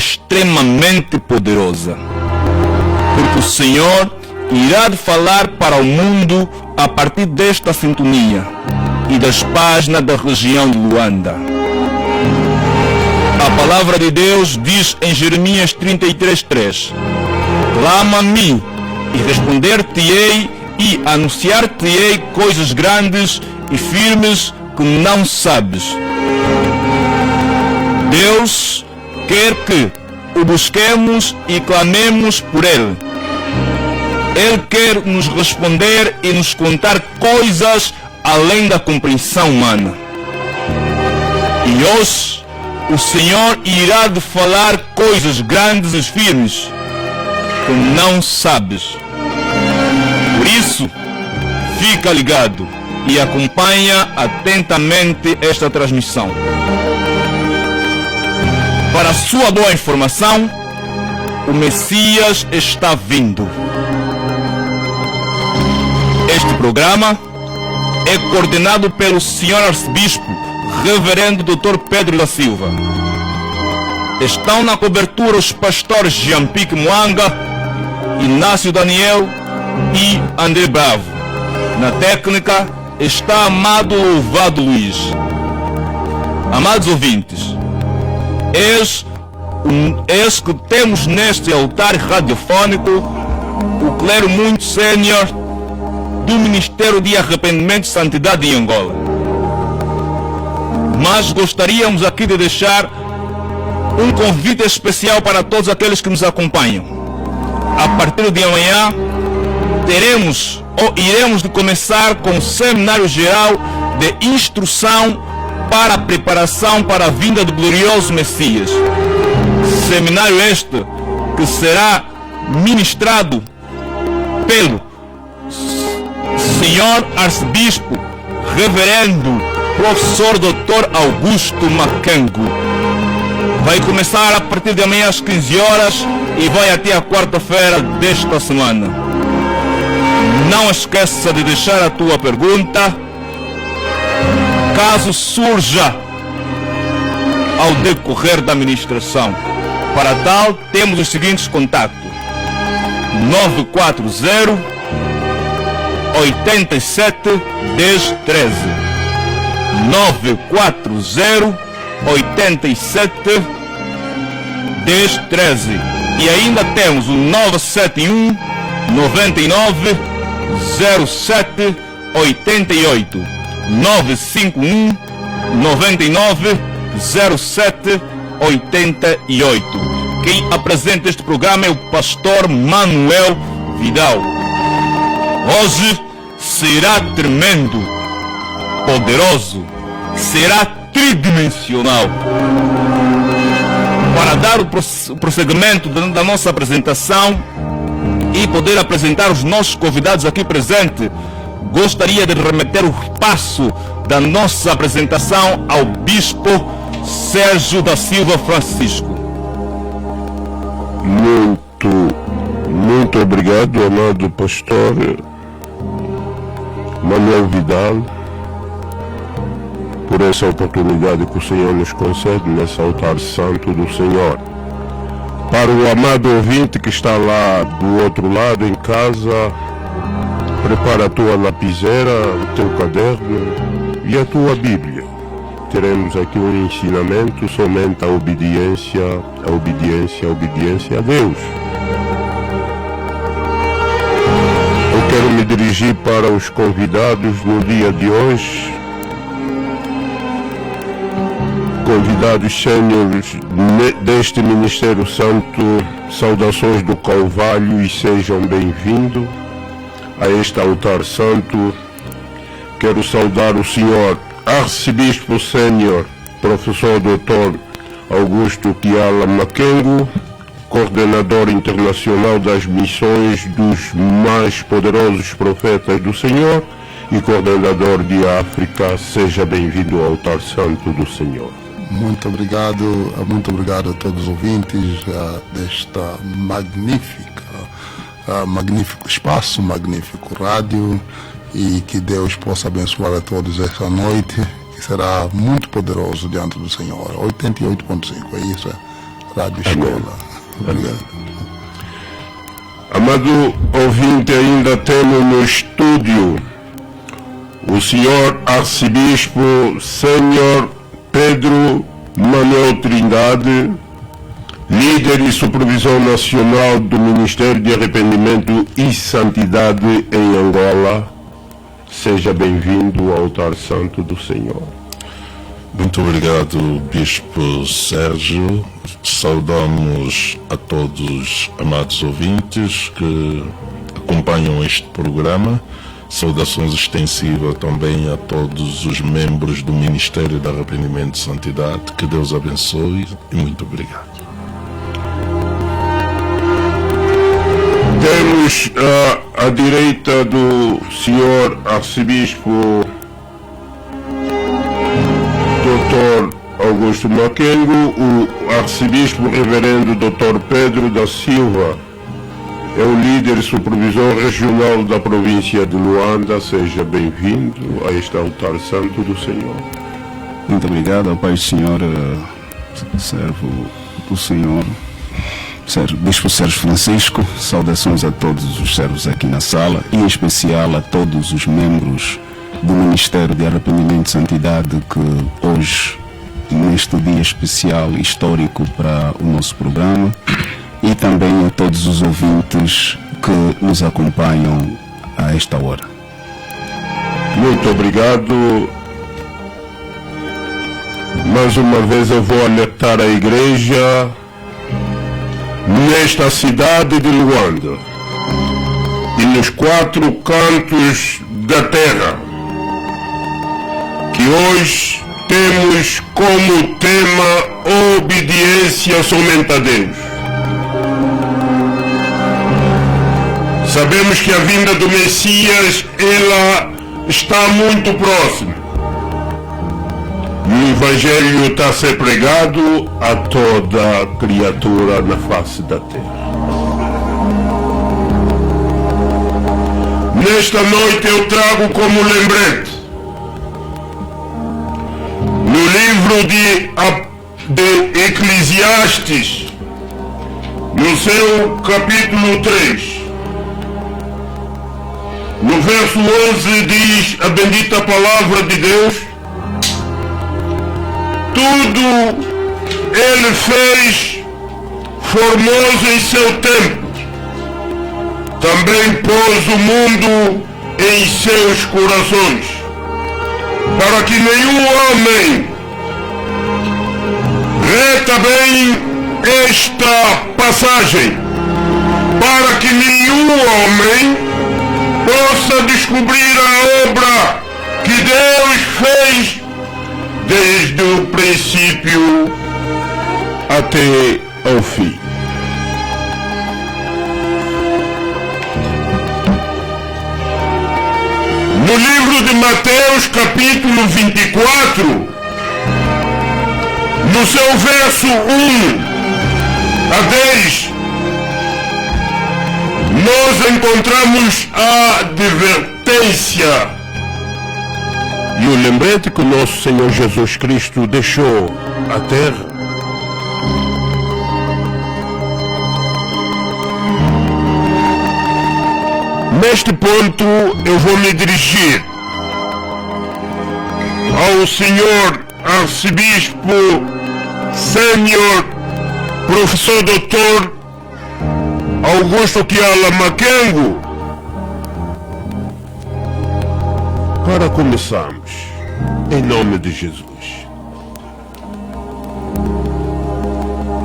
extremamente poderosa. Porque o Senhor irá de falar para o mundo a partir desta sintonia e das páginas da região de Luanda. A palavra de Deus diz em Jeremias 33:3: clama a mim e responder-te-ei e anunciar-te-ei coisas grandes e firmes que não sabes. Deus quer que o busquemos e clamemos por Ele. Ele quer nos responder e nos contar coisas além da compreensão humana. E hoje o Senhor irá de falar coisas grandes e firmes que não sabes. Por isso, fica ligado e acompanha atentamente esta transmissão. Para a sua boa informação, o Messias está vindo. Este programa é coordenado pelo Sr. Arcebispo Reverendo Dr. Pedro da Silva. Estão na cobertura os pastores Jean-Pique Mwanga, Inácio Daniel e André Bravo. Na técnica está Amado Louvado Luiz. Amados ouvintes, eis que temos neste altar radiofónico o clero muito sênior do Ministério de Arrependimento e Santidade em Angola. Mas gostaríamos aqui de deixar um convite especial para todos aqueles que nos acompanham. A partir de amanhã iremos de começar com o Seminário Geral de Instrução para a Preparação para a Vinda do Glorioso Messias. Seminário este que será ministrado pelo Senhor Arcebispo Reverendo Professor Dr. Augusto Macango. Vai começar a partir de amanhã às 15 horas e vai até a quarta-feira desta semana. Não esqueça de deixar a tua pergunta, caso surja ao decorrer da ministração. Para tal, temos os seguintes contatos: 940 87 10 13, 940 87 10 13, e ainda temos o 971 99 07 88, 951 99 07 88. Quem apresenta este programa é o pastor Manuel Vidal. Hoje será tremendo, poderoso, será tridimensional. Para dar o prosseguimento da nossa apresentação e poder apresentar os nossos convidados aqui presentes, gostaria de remeter o espaço da nossa apresentação ao Bispo Sérgio da Silva Francisco. Muito obrigado, amado pastor Manuel Vidal, por essa oportunidade que o Senhor nos concede nesse altar santo do Senhor. Para o amado ouvinte que está lá do outro lado em casa, prepara a tua lapiseira, o teu caderno e a tua Bíblia. Teremos aqui um ensinamento somente a obediência a Deus. Eu quero me dirigir para os convidados no dia de hoje, convidados sêniores deste Ministério Santo. Saudações do Calvário e sejam bem-vindos a este altar santo. Quero saudar o Senhor Arcebispo Sênior, Professor Dr. Augusto Kiala Macango, coordenador internacional das missões dos mais poderosos profetas do Senhor e coordenador de África. Seja bem-vindo ao altar santo do Senhor. Muito obrigado a todos os ouvintes desta magnífico espaço, magnífico rádio, e que Deus possa abençoar a todos esta noite, que será muito poderoso diante do Senhor. 88.5, é isso, Rádio Escola. Obrigado. Amado ouvinte, ainda temos no estúdio o senhor arcebispo Sênior Pedro Manuel Trindade, líder e supervisor nacional do Ministério de Arrependimento e Santidade em Angola. Seja bem-vindo ao altar santo do Senhor. Muito obrigado, Bispo Sérgio. Saudamos a todos os amados ouvintes que acompanham este programa. Saudações extensivas também a todos os membros do Ministério de Arrependimento e Santidade. Que Deus abençoe e muito obrigado. Temos à direita do senhor arcebispo Dr. Augusto Maquengo, o arcebispo reverendo Dr. Pedro da Silva, é o líder e supervisor regional da província de Luanda. Seja bem-vindo a este altar santo do Senhor. Muito obrigado ao Pai do Senhor, servo do Senhor, Bispo Sérgio Francisco. Saudações a todos os servos aqui na sala, e em especial a todos os membros do Ministério de Arrependimento e Santidade que hoje, neste dia especial e histórico para o nosso programa, e também a todos os ouvintes que nos acompanham a esta hora. Muito obrigado. Mais uma vez eu vou alertar a igreja nesta cidade de Luanda e nos 4 cantos da terra, que hoje temos como tema obediência somente a Deus. Sabemos que a vinda do Messias, ela está muito próxima. E o Evangelho está a ser pregado a toda criatura na face da terra. Nesta noite eu trago como lembrete, no livro de Eclesiastes, no seu capítulo 3, no verso 11 diz a bendita palavra de Deus: tudo Ele fez formoso em seu tempo, também pôs o mundo em seus corações, para que nenhum homem, reta bem esta passagem, para que nenhum homem possa descobrir a obra que Deus fez desde o princípio até ao fim. No livro de Mateus, capítulo 24, no seu verso 1 a 10, nós encontramos a advertência e o lembrete que o nosso Senhor Jesus Cristo deixou à terra. Neste ponto eu vou me dirigir ao Senhor Arcebispo Sênior Professor Dr. Augusto Kiala Maquengo. Para começarmos, em nome de Jesus,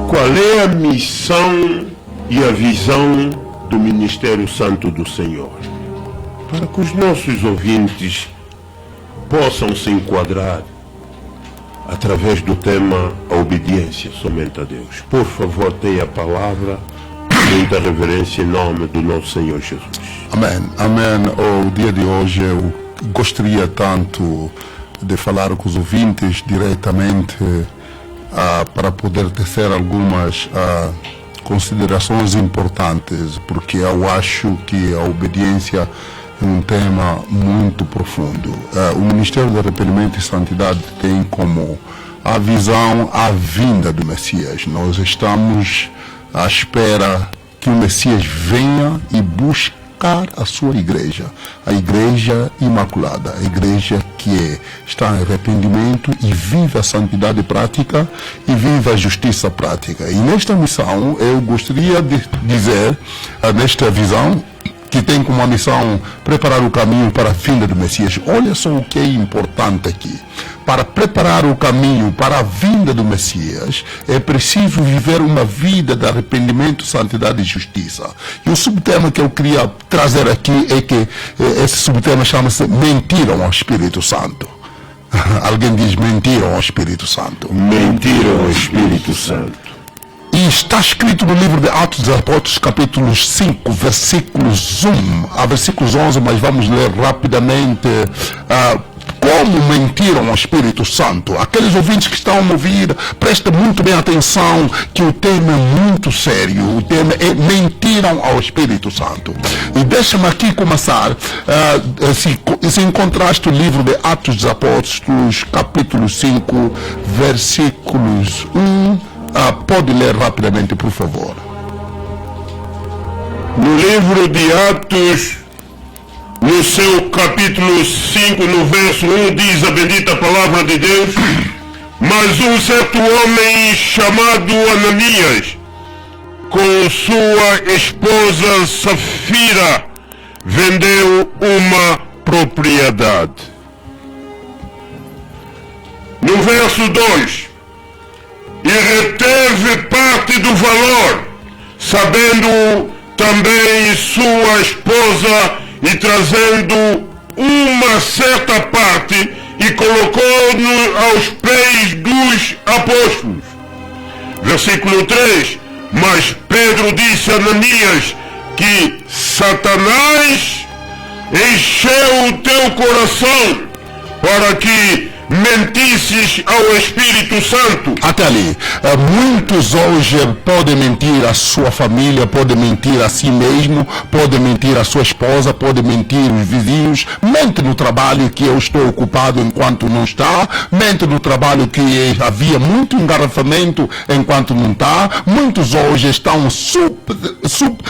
qual é a missão e a visão do Ministério Santo do Senhor, para que os nossos ouvintes possam se enquadrar através do tema a obediência somente a Deus? Por favor, tenha a palavra. Muita reverência em nome do nosso Senhor Jesus. Amém. Amém. O dia de hoje eu gostaria tanto de falar com os ouvintes diretamente para poder tecer algumas considerações importantes, porque eu acho que a obediência é um tema muito profundo. O Ministério do Arrependimento e Santidade tem como a visão, a vinda do Messias. Nós estamos à espera que o Messias venha e buscar a sua igreja, a igreja imaculada, a igreja que está em arrependimento e vive a santidade prática e vive a justiça prática. E nesta missão, eu gostaria de dizer, nesta visão, que tem como missão preparar o caminho para a vinda do Messias. Olha só o que é importante aqui. Para preparar o caminho para a vinda do Messias, é preciso viver uma vida de arrependimento, santidade e justiça. E o subtema que eu queria trazer aqui é que esse subtema chama-se Mentiram ao Espírito Santo. Alguém diz mentiram ao Espírito Santo. Mentiram ao Espírito Santo. E está escrito no livro de Atos dos Apóstolos, capítulo 5, versículos 1 a versículos 11, mas vamos ler rapidamente como mentiram ao Espírito Santo. Aqueles ouvintes que estão a ouvir, prestem muito bem atenção, que o tema é muito sério. O tema é mentiram ao Espírito Santo. E deixa-me aqui começar, se encontraste o livro de Atos dos Apóstolos, capítulo 5, versículos 1, pode ler rapidamente, por favor. No livro de Atos, no seu capítulo 5, no verso 1, diz a bendita palavra de Deus: mas um certo homem chamado Ananias, com sua esposa Safira, vendeu uma propriedade. No verso 2, e reteve parte do valor, sabendo também sua esposa, e trazendo uma certa parte, e colocou-no aos pés dos apóstolos. Versículo 3, mas Pedro disse a Ananias que Satanás encheu o teu coração para que mentisses ao Espírito Santo. Até ali, muitos hoje podem mentir à sua família, podem mentir a si mesmo, podem mentir à sua esposa, podem mentir os vizinhos, mente no trabalho que eu estou ocupado enquanto não está, mente no trabalho que havia muito engarrafamento enquanto não está. Muitos hoje estão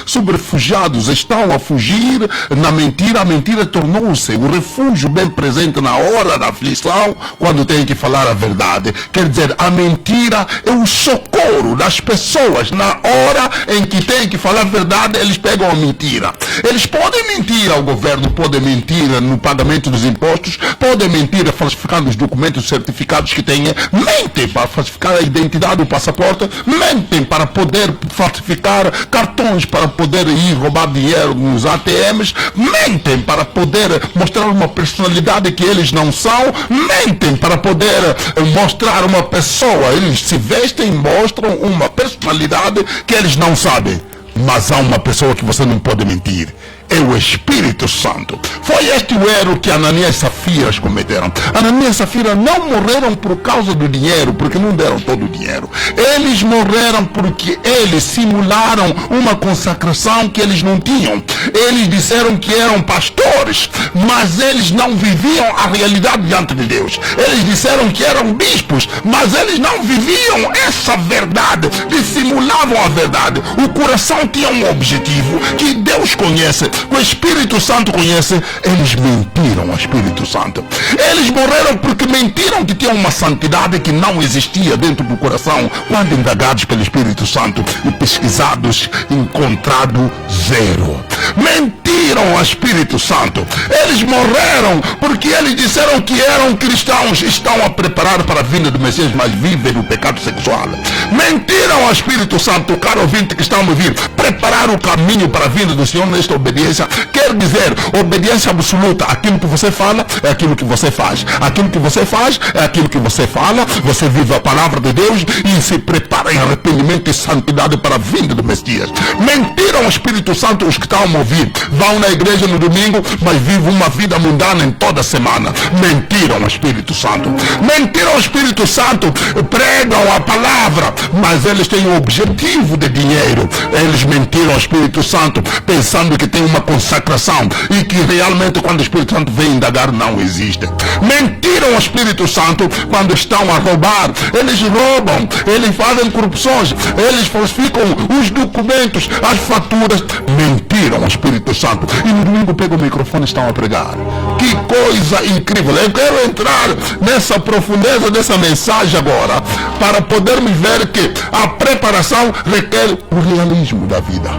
subrefugiados, estão a fugir na mentira. A mentira tornou-se o refúgio bem presente na hora da aflição, quando tem que falar a verdade. Quer dizer, a mentira é o socorro das pessoas. Na hora em que tem que falar a verdade, eles pegam a mentira. Eles podem mentir ao governo, podem mentir no pagamento dos impostos, podem mentir falsificando os documentos certificados que têm, mentem para falsificar a identidade do passaporte, mentem para poder falsificar cartões, para poder ir roubar dinheiro nos ATMs, mentem para poder mostrar uma personalidade que eles não são, mentem para poder mostrar uma pessoa. Eles se vestem e mostram uma personalidade que eles não sabem. Mas há uma pessoa que você não pode mentir. É o Espírito Santo. Foi este o erro que Ananias e Safira cometeram. Ananias e Safira não morreram por causa do dinheiro, porque não deram todo o dinheiro. Eles morreram porque eles simularam uma consacração que eles não tinham. Eles disseram que eram pastores, mas eles não viviam a realidade diante de Deus. Eles disseram que eram bispos, mas eles não viviam essa verdade. Eles simulavam a verdade. O coração tinha um objetivo que Deus conhece, que o Espírito Santo conhece. Eles mentiram ao Espírito Santo. Eles morreram porque mentiram que tinham uma santidade que não existia dentro do coração. Quando indagados pelo Espírito Santo e pesquisados, encontrado zero. Mentiram ao Espírito Santo. Eles morreram porque eles disseram que eram cristãos, estão a preparar para a vinda do Messias, mas vivem no pecado sexual. Mentiram ao Espírito Santo. Caro ouvinte que está a ouvir, preparar o caminho para a vinda do Senhor nesta obediência quer dizer obediência absoluta. Aquilo que você fala é aquilo que você faz. Aquilo que você faz é aquilo que você fala. Você vive a palavra de Deus e se prepara em arrependimento e santidade para a vinda do Messias. Mentiram ao Espírito Santo os que estão a ouvir. vão na igreja no domingo, mas vivem uma vida mundana em toda semana. Mentiram ao Espírito Santo. Mentiram ao Espírito Santo, pregam a palavra, mas eles têm o objetivo de dinheiro. Eles mentiram ao Espírito Santo, pensando que tem uma consacração e que realmente quando o Espírito Santo vem indagar não existe. Mentiram ao Espírito Santo quando estão a roubar. Eles roubam, eles fazem corrupções, eles falsificam os documentos, as faturas. Mentiram ao Espírito Santo e no domingo pegam o microfone e estão a pregar. Que coisa incrível. Eu quero entrar nessa profundeza dessa mensagem agora para podermos ver que a preparação requer o realismo da vida.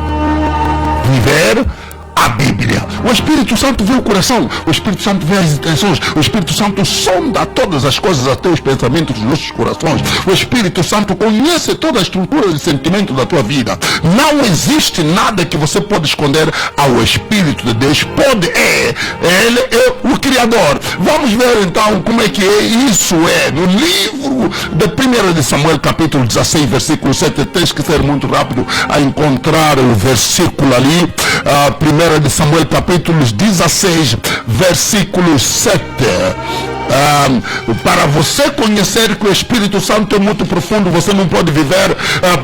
Viver a Bíblia. O Espírito Santo vê o coração, o Espírito Santo vê as intenções, o Espírito Santo sonda todas as coisas, até os pensamentos dos nossos corações. O Espírito Santo conhece toda a estrutura de sentimento da tua vida. Não existe nada que você pode esconder ao Espírito de Deus. Ele é o Criador. Vamos ver então como é que isso é. No livro de 1 de Samuel, capítulo 16, versículo 7, tens que ser muito rápido a encontrar o versículo ali. 1 de Samuel, capítulo 16, versículo 7. Para você conhecer que o Espírito Santo é muito profundo, você não pode viver,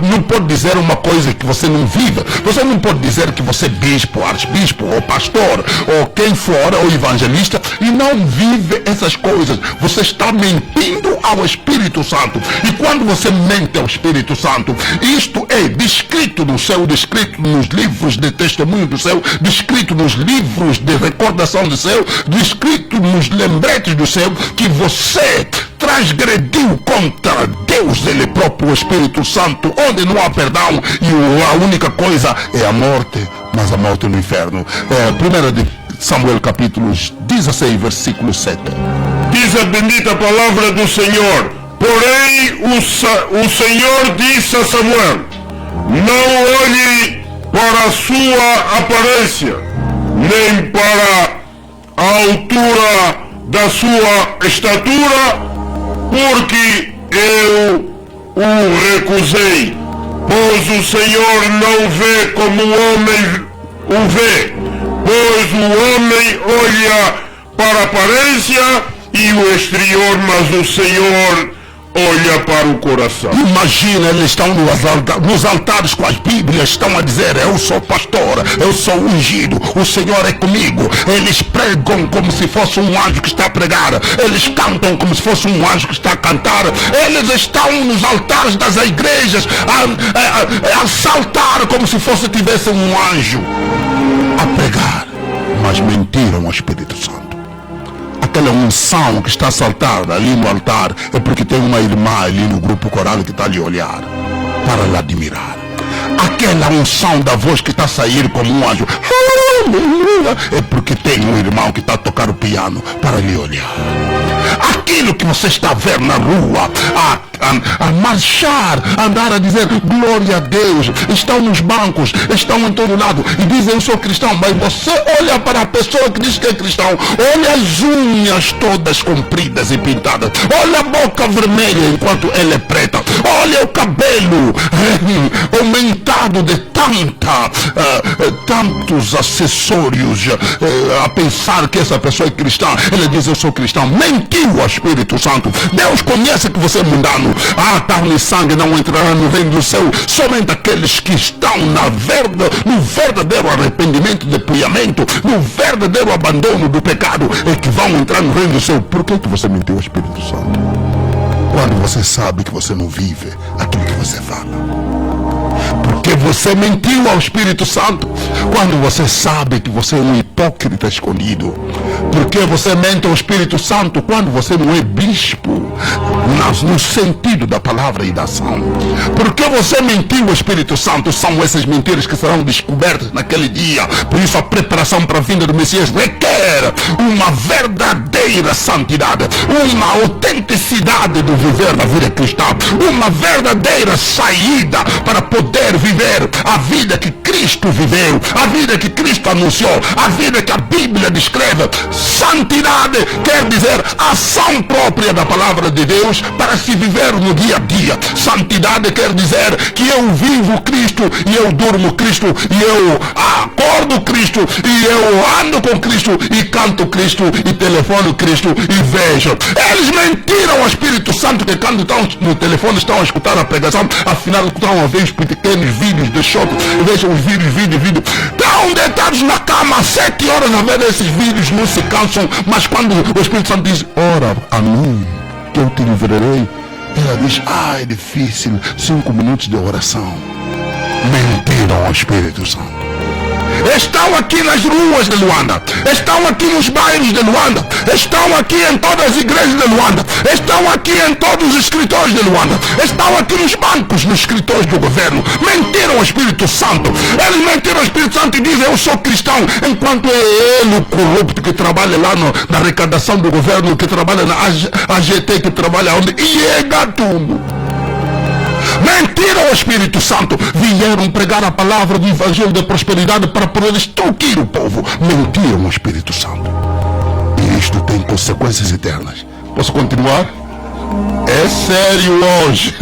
não pode dizer uma coisa que você não vive. Você não pode dizer que você é bispo, arcebispo, ou pastor, ou quem for, ou evangelista, e não vive essas coisas. Você está mentindo ao Espírito Santo. E quando você mente ao Espírito Santo, isto é descrito no céu, descrito nos livros de testemunho do céu, descrito nos livros de recordação do céu, descrito nos lembretes do céu, que você transgrediu contra Deus, ele próprio, o Espírito Santo, onde não há perdão e a única coisa é a morte, mas a morte no inferno. 1 de Samuel, capítulo 16, versículo 7. Diz a bendita palavra do Senhor: porém o Senhor disse a Samuel: não olhe para a sua aparência, nem para a altura da sua estatura, porque eu o recusei. Pois o Senhor não vê como o homem o vê, pois o homem olha para a aparência e o exterior, mas o Senhor olha para o coração. Imagina, eles estão nos altares com as Bíblias, estão a dizer: eu sou pastor, eu sou ungido, o Senhor é comigo. Eles pregam como se fosse um anjo que está a pregar, eles cantam como se fosse um anjo que está a cantar. Eles estão nos altares das igrejas a saltar como se tivesse um anjo a pregar, mas mentiram ao Espírito Santo. Aquela unção que está a saltar ali no altar é porque tem uma irmã ali no grupo coral que está ali a olhar para lhe admirar. Aquela unção da voz que está a sair como um anjo é porque tem um irmão que está a tocar o piano para lhe olhar. Aquilo que você está a ver na rua, a marchar, andar a dizer glória a Deus, estão nos bancos, estão em todo lado e dizem eu sou cristão, mas você olha para a pessoa que diz que é cristão, olha as unhas todas compridas e pintadas, olha a boca vermelha enquanto ela é preta, olha o cabelo aumentado de tantos acessórios, a pensar que essa pessoa é cristã. Ela diz eu sou cristão. Mentiu ao Espírito Santo. Deus conhece que você é mundano. Carne e sangue não entrarão no reino do céu, somente aqueles que estão no verdadeiro arrependimento, depilhamento, no verdadeiro abandono do pecado é que vão entrar no reino do céu. Por que você mentiu ao Espírito Santo? Quando você sabe que você não vive aquilo que você fala. Porque você mentiu ao Espírito Santo quando você sabe que você é um hipócrita escondido. Porque você mente ao Espírito Santo quando você não é bispo no sentido da palavra e da ação. Porque você mentiu ao Espírito Santo, são essas mentiras que serão descobertas naquele dia. Por isso a preparação para a vinda do Messias requer uma verdadeira santidade, uma autenticidade do viver da vida cristã, uma verdadeira saída para poder viver a vida que Cristo viveu, a vida que Cristo anunciou, a vida que a Bíblia descreve. Santidade quer dizer ação própria da palavra de Deus para se viver no dia a dia. Santidade quer dizer que eu vivo Cristo e eu durmo Cristo e eu acordo acordo Cristo, e eu ando com Cristo, e canto Cristo, e telefono Cristo, e vejo. Eles mentiram ao Espírito Santo que quando estão no telefone estão a escutar a pregação, afinal estão a ver os pequenos vídeos de choque, vejam os vídeos. Estão deitados na cama às 7 horas a ver esses vídeos, não se cansam, mas quando o Espírito Santo diz, ora a mim, que eu te livrarei, ela diz, é difícil, 5 minutos de oração. Mentiram ao Espírito Santo. Estão aqui nas ruas de Luanda, estão aqui nos bairros de Luanda, estão aqui em todas as igrejas de Luanda, estão aqui em todos os escritórios de Luanda, estão aqui nos bancos, nos escritórios do governo. Mentiram ao Espírito Santo. Eles mentiram ao Espírito Santo e dizem, eu sou cristão, enquanto é ele o corrupto que trabalha lá na arrecadação do governo, que trabalha na AGT, que trabalha onde? E é gatuno. Mentiram ao Espírito Santo. Vieram pregar a palavra do Evangelho da prosperidade para poder extorquir o povo. Mentiram ao Espírito Santo. E isto tem consequências eternas. Posso continuar? É sério hoje.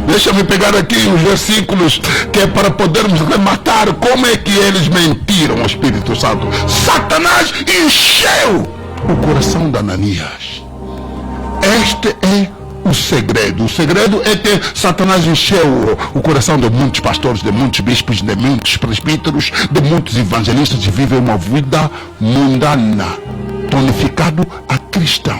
Deixa-me pegar aqui os versículos que é para podermos rematar como é que eles mentiram ao Espírito Santo. Satanás encheu o coração de Ananias. Este é o segredo. O segredo é que Satanás encheu o coração de muitos pastores, de muitos bispos, de muitos presbíteros, de muitos evangelistas que vivem uma vida mundana, tonificado a cristão.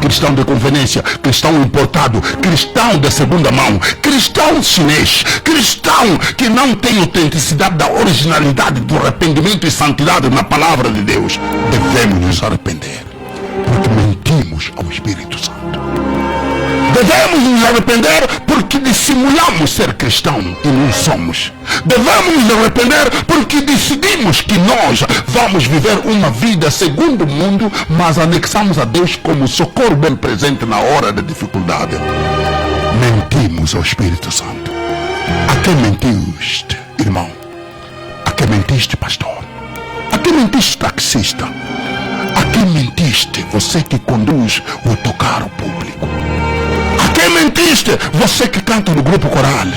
Cristão de conveniência, cristão importado, cristão de segunda mão, cristão chinês, cristão que não tem autenticidade da originalidade, do arrependimento e santidade na palavra de Deus. Devemos nos arrepender, porque mentimos ao Espírito Santo. Devemos nos arrepender porque dissimulamos ser cristão e não somos. Devemos nos arrepender porque decidimos que nós vamos viver uma vida segundo o mundo, mas anexamos a Deus como socorro bem presente na hora da dificuldade. Mentimos ao Espírito Santo. A quem mentiste, irmão? A quem mentiste, pastor? A quem mentiste, taxista? A quem mentiste, você que conduz o autocarro público? A quem mentiste, você que canta no grupo coral?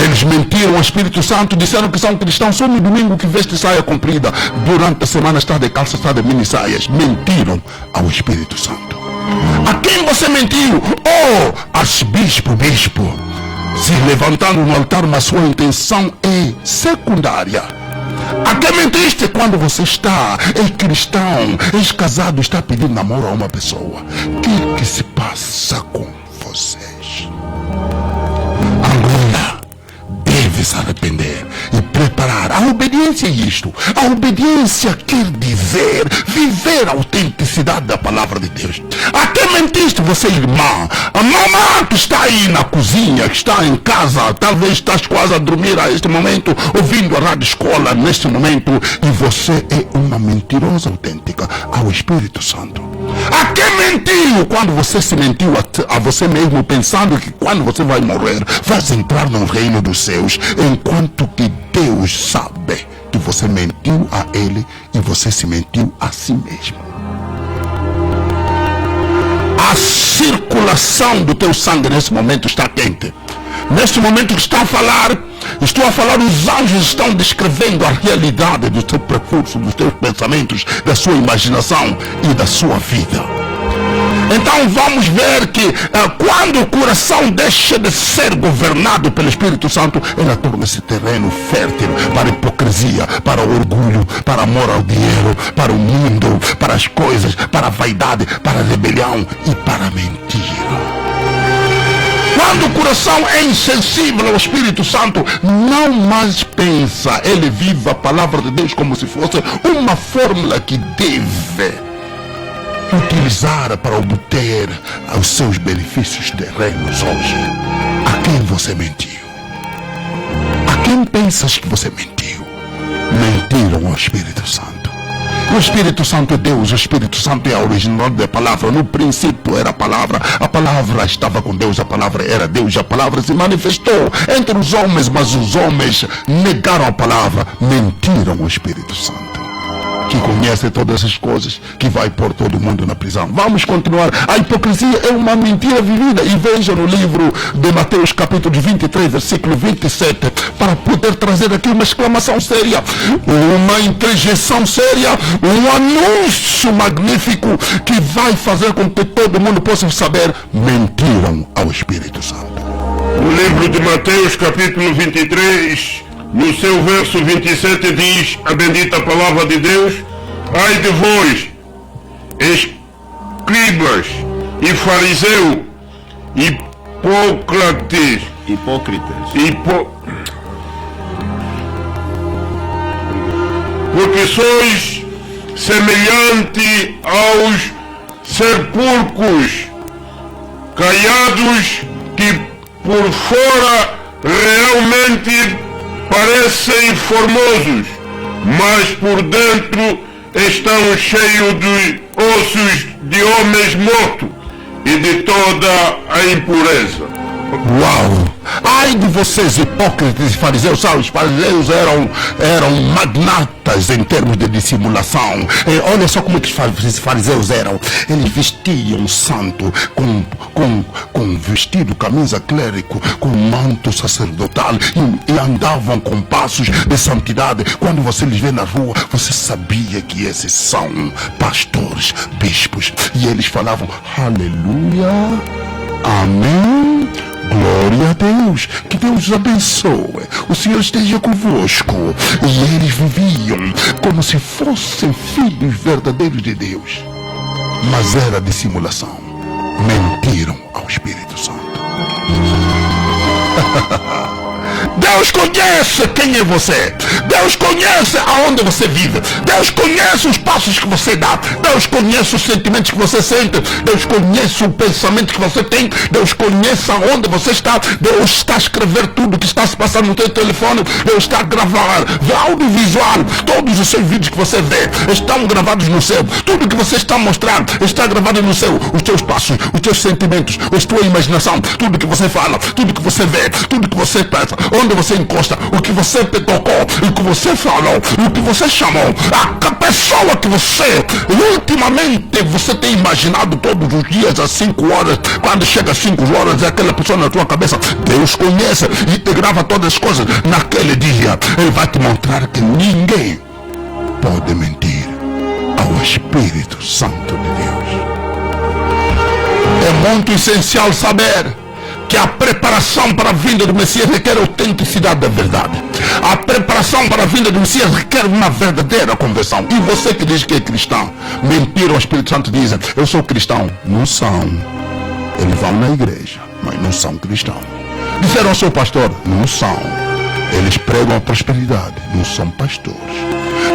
Eles mentiram ao Espírito Santo, disseram que são cristãos só no domingo que veste saia comprida, durante a semana está de calça, está de mini saias. Mentiram ao Espírito Santo. A quem você mentiu? Oh, arcebispo, bispo, se levantando no altar, mas sua intenção é secundária. A quem mentiste quando você está cristão, casado, está pedindo namoro a uma pessoa? O que se passa com vocês? Agora deve se arrepender e preparar. A obediência é isto. A obediência quer dizer viver a autenticidade da palavra de Deus. A quem mentiste, você irmã? A mamãe que está aí na cozinha, que está em casa, talvez estás quase a dormir a este momento, ouvindo a rádio escola neste momento, e você é uma mentirosa autêntica ao Espírito Santo. A quem mentiu quando você se mentiu a você mesmo, pensando que quando você vai morrer, vais entrar no reino dos céus, enquanto que Deus sabe que você mentiu a Ele e você se mentiu a si mesmo. A circulação do teu sangue nesse momento está quente. Neste momento que estou a falar, os anjos estão descrevendo a realidade do teu percurso, dos teus pensamentos, da sua imaginação e da sua vida. Então vamos ver que quando o coração deixa de ser governado pelo Espírito Santo, ela torna-se terreno fértil para a hipocrisia, para o orgulho, para amor ao dinheiro, para o mundo, para as coisas, para a vaidade, para a rebelião e para a mentira. Quando o coração é insensível ao Espírito Santo, não mais pensa, ele vive a palavra de Deus como se fosse uma fórmula que deve utilizar para obter os seus benefícios terrenos hoje. A quem você mentiu? A quem pensas que você mentiu? Mentiram ao Espírito Santo. O Espírito Santo é Deus, o Espírito Santo é a original da palavra. No princípio era a palavra estava com Deus, a palavra era Deus, a palavra se manifestou entre os homens, mas os homens negaram a palavra, mentiram ao Espírito Santo. que conhece todas as coisas, que vai pôr todo mundo na prisão. Vamos continuar. A hipocrisia é uma mentira vivida. E veja no livro de Mateus capítulo 23, versículo 27, para poder trazer aqui uma exclamação séria, uma interjeição séria, um anúncio magnífico que vai fazer com que todo mundo possa saber: mentiram ao Espírito Santo. No livro de Mateus capítulo 23, no seu verso 27 diz a bendita palavra de Deus: ai de vós, escribas e fariseu, hipócritas, porque sois semelhante aos sepulcros caiados, que por fora realmente parecem formosos, mas por dentro estão cheios de ossos de homens mortos e de toda a impureza. Uau! Ai de vocês, hipócritas e fariseus! Os fariseus eram magnatas em termos de dissimulação. Olha só como que os fariseus eram. Eles vestiam santo com vestido, camisa clérico, com manto sacerdotal, e andavam com passos de santidade. Quando você lhes vê na rua, você sabia que esses são pastores, bispos, e eles falavam: aleluia, amém, glória a Deus, que Deus os abençoe, o Senhor esteja convosco. E eles viviam como se fossem filhos verdadeiros de Deus, mas era dissimulação. Mentiram ao Espírito Santo. Deus conhece quem é você. Deus conhece aonde você vive. Deus conhece os passos que você dá. Deus conhece os sentimentos que você sente. Deus conhece o pensamento que você tem. Deus conhece aonde você está. Deus está a escrever tudo que está se passando no teu telefone. Deus está a gravar audiovisual. Todos os seus vídeos que você vê estão gravados no céu. Tudo que você está mostrando está gravado no céu. Os teus passos, os teus sentimentos, a tua imaginação, tudo que você fala, tudo que você vê, tudo que você pensa, onde você encosta, o que você tocou, o que você falou, o que você chamou, a pessoa que você ultimamente você tem imaginado todos os dias às 5 horas, quando chega às 5 horas, é aquela pessoa na tua cabeça. Deus conhece e te grava todas as coisas. Naquele dia Ele vai te mostrar que ninguém pode mentir ao Espírito Santo de Deus. É muito essencial saber que a preparação para a vinda do Messias requer a autenticidade da verdade. A preparação para a vinda do Messias requer uma verdadeira conversão. E você que diz que é cristão, mentiram ao Espírito Santo, dizem: eu sou cristão. Não são. Eles vão na igreja, mas não são cristãos. Disseram: eu sou pastor. Não são. Eles pregam a prosperidade. Não são pastores.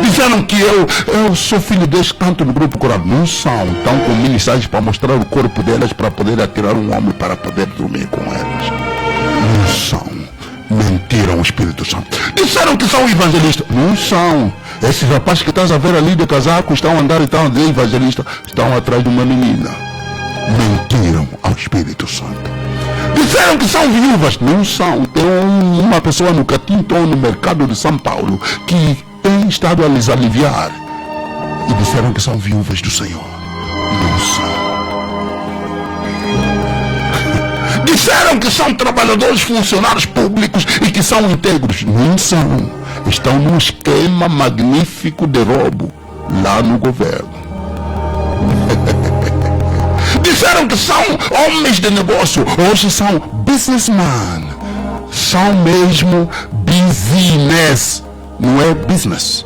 Disseram que eu sou filho deles, canto no grupo coral. Não são. Estão com ministérios para mostrar o corpo delas, para poder atirar um homem, para poder dormir com elas. Não são. Mentiram o Espírito Santo. Disseram que são evangelistas. Não são. Esses rapazes que estás a ver ali de casaco, estão a andar e estão a dizer evangelista, estão atrás de uma menina. Mentiram ao Espírito Santo. Disseram que são viúvas. Não são. Tem uma pessoa no Catintão, no mercado de São Paulo, que tem estado a lhes aliviar, e disseram que são viúvas do Senhor. Não são. Disseram que são trabalhadores, funcionários públicos e que são íntegros. Não são. Estão num esquema magnífico de roubo lá no governo. Disseram que são homens de negócio. Hoje são businessmen. São mesmo business. Não é business.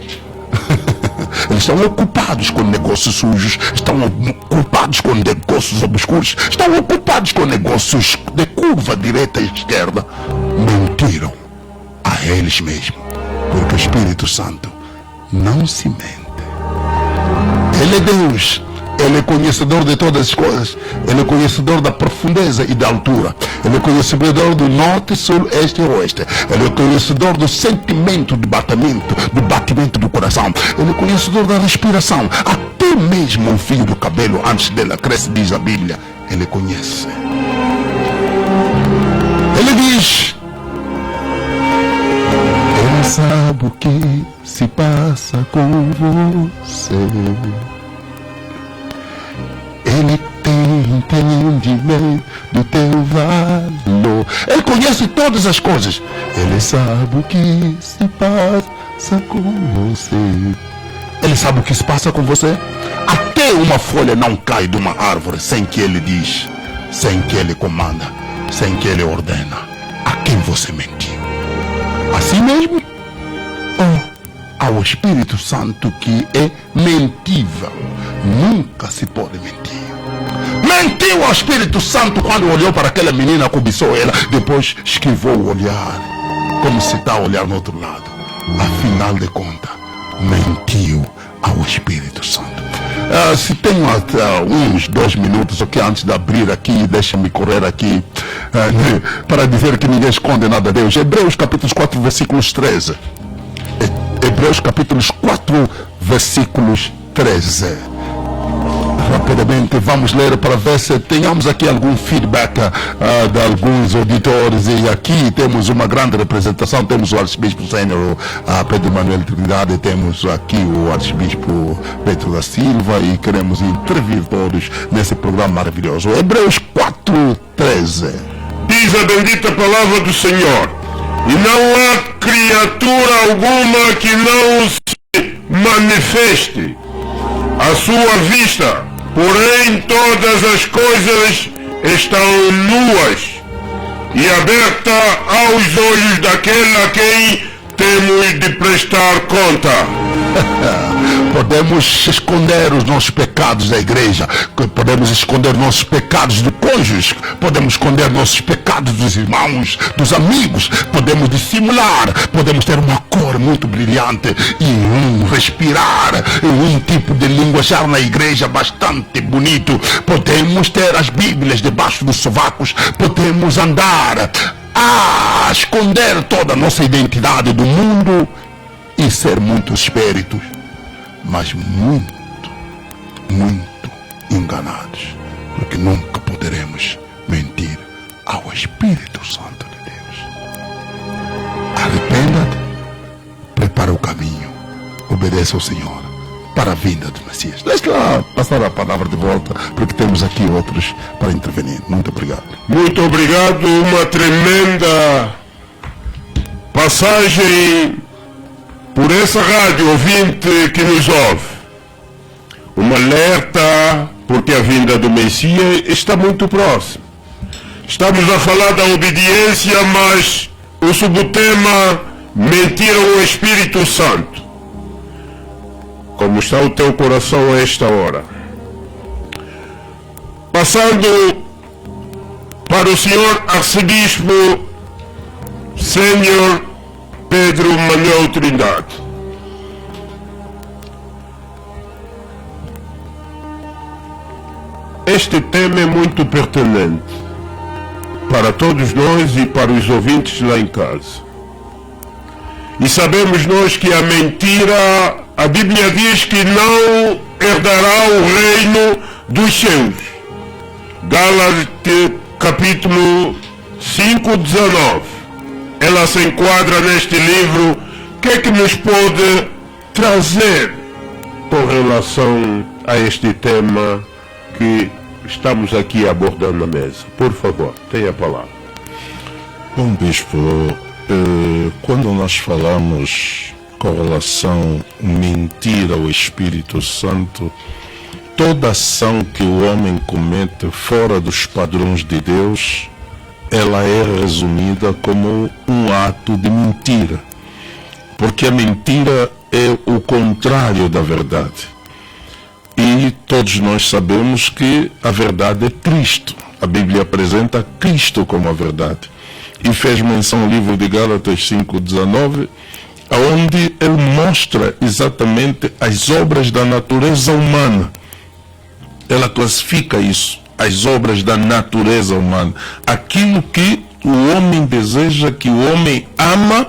Eles estão ocupados com negócios sujos, estão ocupados com negócios obscuros, estão ocupados com negócios de curva direita e esquerda. Mentiram a eles mesmos, porque o Espírito Santo não se mente. Ele é Deus. Ele é conhecedor de todas as coisas. Ele é conhecedor da profundeza e da altura. Ele é conhecedor do norte, sul, este e oeste. Ele é conhecedor do sentimento do batimento do coração. Ele é conhecedor da respiração. Até mesmo um fio do cabelo antes dela cresce, diz a Bíblia. Ele conhece. Ele diz: eles sabe o que se passa com você. Ele tem entendimento do teu valor. Ele conhece todas as coisas. Ele sabe o que se passa com você. Ele sabe o que se passa com você. Até uma folha não cai de uma árvore sem que ele diz, sem que ele comanda, sem que ele ordena. A quem você mentiu? Assim mesmo? Ou ao Espírito Santo, que é mentível? Nunca se pode mentir. Mentiu ao Espírito Santo quando olhou para aquela menina, cobiçou ela, depois esquivou o olhar, como se está a olhar no outro lado. Afinal de contas, mentiu ao Espírito Santo. Se tenho uns 2 minutos aqui antes de abrir aqui, deixa-me correr aqui para dizer que ninguém esconde nada a Deus. Hebreus capítulo 4, versículos 13. Hebreus capítulos 4, versículos 13. Rapidamente vamos ler para ver se tenhamos aqui algum feedback de alguns auditores. E aqui temos uma grande representação. Temos o arcebispo sênior Pedro Manuel Trindade, temos aqui o arcebispo Pedro da Silva, e queremos intervir todos nesse programa maravilhoso. Hebreus 4, 13. Diz a bendita palavra do Senhor: e não há criatura alguma que não se manifeste à sua vista, porém todas as coisas estão nuas e abertas aos olhos daquele a quem temos de prestar conta. Podemos esconder os nossos pecados da igreja, podemos esconder nossos pecados do cônjuge, podemos esconder nossos pecados dos irmãos, dos amigos, podemos dissimular, podemos ter uma cor muito brilhante e respirar um tipo de linguajar na igreja bastante bonito, podemos ter as bíblias debaixo dos sovacos, podemos andar a esconder toda a nossa identidade do mundo e ser muito espíritos, mas muito, muito enganados, porque nunca poderemos mentir ao Espírito Santo de Deus. Arrependa-te, prepara o caminho, obedeça ao Senhor para a vinda do Messias. Deixa lá passar a palavra de volta, porque temos aqui outros para intervenir. Muito obrigado. Muito obrigado, uma tremenda passagem por essa rádio ouvinte que nos ouve. Um alerta, porque a vinda do Messias está muito próxima. Estamos a falar da obediência, mas o subtema: mentir ao Espírito Santo. Como está o teu coração a esta hora? Passando para o senhor arcebispo sênior Pedro Manuel Trindade. Este tema é muito pertinente para todos nós e para os ouvintes lá em casa. E sabemos nós que a mentira, a Bíblia diz que não herdará o reino dos céus. Gálatas capítulo 5, 19. Ela se enquadra neste livro. O que é que nos pode trazer com relação a este tema que estamos aqui abordando na mesa? Por favor, tenha a palavra. Bom, bispo, quando nós falamos com relação a mentir ao Espírito Santo, toda ação que o homem comete fora dos padrões de Deus, ela é resumida como um ato de mentira, porque a mentira é o contrário da verdade. E todos nós sabemos que a verdade é Cristo. A Bíblia apresenta Cristo como a verdade. E fez menção ao livro de Gálatas 5,19, onde ele mostra exatamente as obras da natureza humana. Ela classifica isso, as obras da natureza humana. Aquilo que o homem deseja, que o homem ama,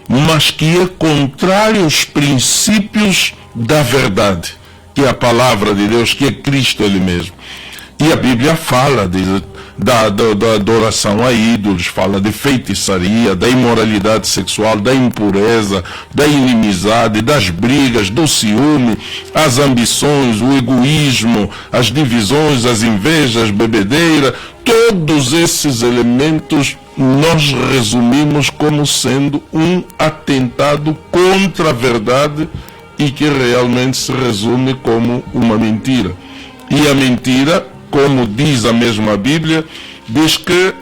mas que é contrário aos princípios da verdade, que é a palavra de Deus, que é Cristo Ele mesmo. E a Bíblia fala, diz, da adoração a ídolos, fala de feitiçaria, da imoralidade sexual, da impureza, da inimizade, das brigas, do ciúme, as ambições, o egoísmo, as divisões, as invejas, bebedeira. Todos esses elementos nós resumimos como sendo um atentado contra a verdade e que realmente se resume como uma mentira. E a mentira, como diz a mesma Bíblia, diz que,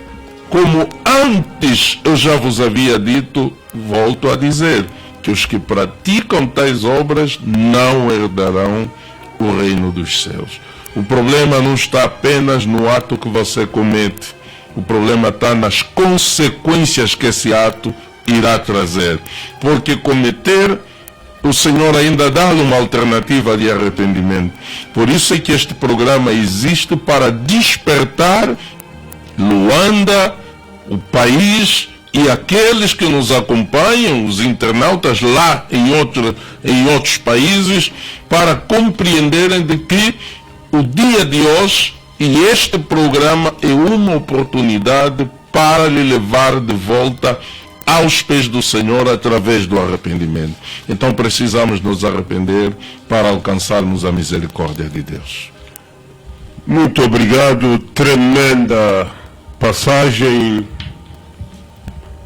como antes eu já vos havia dito, volto a dizer, que os que praticam tais obras não herdarão o reino dos céus. O problema não está apenas no ato que você comete. O problema está nas consequências que esse ato irá trazer. Porque cometer, o Senhor ainda dá-lhe uma alternativa de arrependimento. Por isso é que este programa existe, para despertar Luanda, o país e aqueles que nos acompanham, os internautas lá em outros países, para compreenderem de que o dia de hoje e este programa é uma oportunidade para lhe levar de volta aos pés do Senhor através do arrependimento. Então precisamos nos arrepender para alcançarmos a misericórdia de Deus. Muito obrigado, tremenda passagem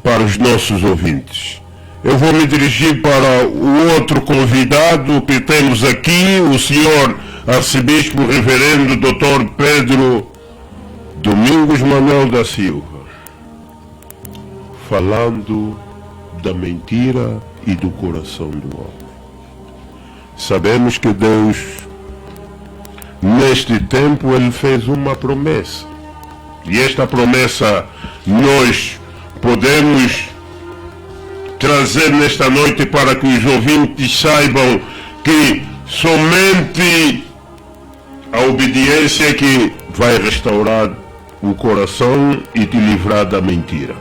para os nossos ouvintes. Eu vou me dirigir para o outro convidado que temos aqui, o senhor Arcebispo Reverendo Dr. Pedro Domingos Manuel da Silva, falando da mentira e do coração do homem. Sabemos que Deus, neste tempo, Ele fez uma promessa. E esta promessa nós podemos trazer nesta noite para que os ouvintes saibam que somente a obediência é que vai restaurar o coração e te livrar da mentira.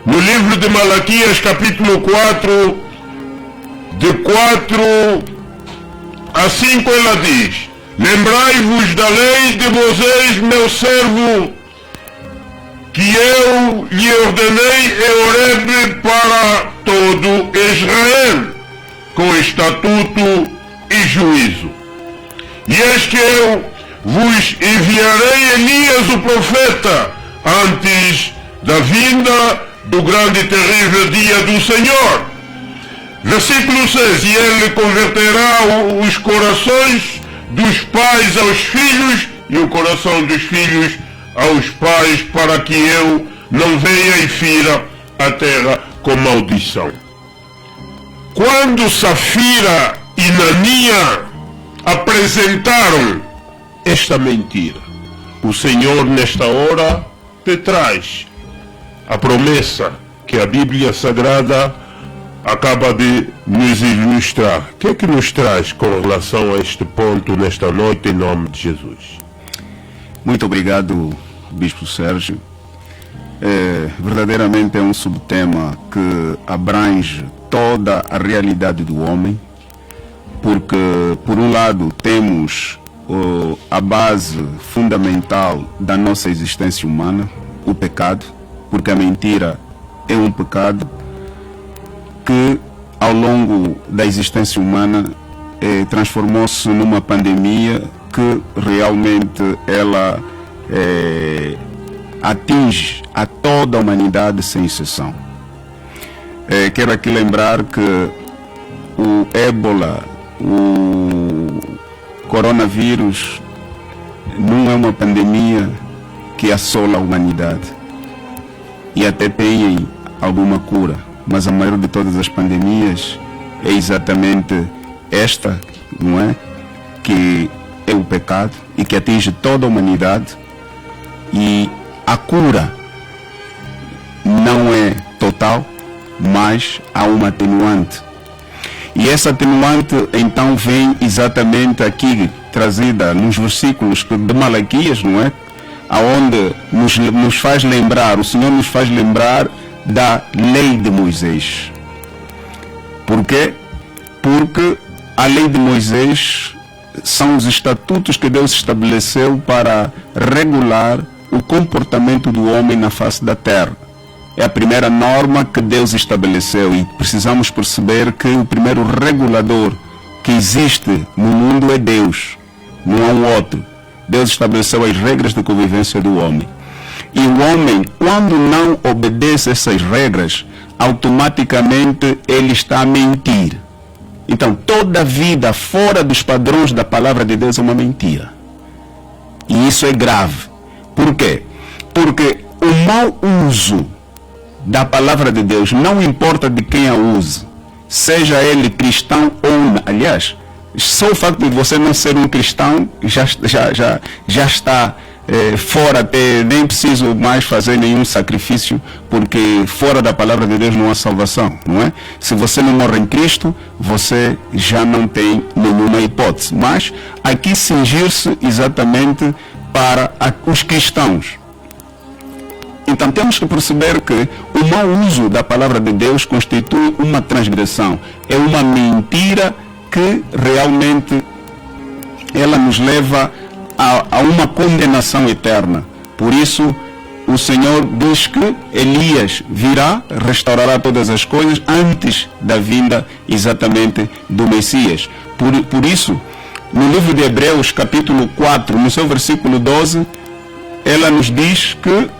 No livro de Malaquias, capítulo 4, de 4 a 5, ela diz: lembrai-vos da lei de Moisés, meu servo, que eu lhe ordenei em Horebe para todo Israel, com estatuto e juízo. E eis que eu vos enviarei Elias o profeta, antes da vinda do grande e terrível dia do Senhor. Versículo 6, e ele converterá os corações dos pais aos filhos, e o coração dos filhos aos pais, para que eu não venha e fira a terra com maldição. Quando Safira e Naninha apresentaram esta mentira, o Senhor nesta hora te traz a promessa que a Bíblia Sagrada acaba de nos ilustrar. O que é que nos traz com relação a este ponto nesta noite, em nome de Jesus? Muito obrigado, Bispo Sérgio. Verdadeiramente é um subtema que abrange toda a realidade do homem, porque, por um lado, temos a base fundamental da nossa existência humana, o pecado, porque a mentira é um pecado que, ao longo da existência humana, transformou-se numa pandemia que realmente ela atinge a toda a humanidade sem exceção. Quero aqui lembrar que o ébola, o coronavírus, não é uma pandemia que assola a humanidade e até tem alguma cura, mas a maior de todas as pandemias é exatamente esta, não é? Que é o pecado e que atinge toda a humanidade, e a cura não é total, mas há uma atenuante. E essa atenuante então vem exatamente aqui trazida nos versículos de Malaquias, não é? Aonde nos faz lembrar, o Senhor nos faz lembrar da lei de Moisés. Por quê? Porque a lei de Moisés são os estatutos que Deus estabeleceu para regular o comportamento do homem na face da terra. É a primeira norma que Deus estabeleceu e precisamos perceber que o primeiro regulador que existe no mundo é Deus, não há um outro. Deus estabeleceu as regras de convivência do homem. E o homem, quando não obedece essas regras, automaticamente ele está a mentir. Então, toda vida fora dos padrões da palavra de Deus é uma mentira. E isso é grave. Por quê? Porque o mau uso da palavra de Deus, não importa de quem a use, seja ele cristão ou não. Aliás, só o facto de você não ser um cristão já está fora, nem preciso mais fazer nenhum sacrifício, porque fora da palavra de Deus não há salvação, não é? Se você não morre em Cristo, você já não tem nenhuma hipótese. Mas aqui cingir-se exatamente para os cristãos. Então temos que perceber que o mau uso da palavra de Deus constitui uma transgressão, é uma mentira que realmente ela nos leva a uma condenação eterna. Por isso o Senhor diz que Elias virá, restaurará todas as coisas antes da vinda exatamente do Messias. Por isso, no livro de Hebreus, capítulo 4, no seu versículo 12, ela nos diz que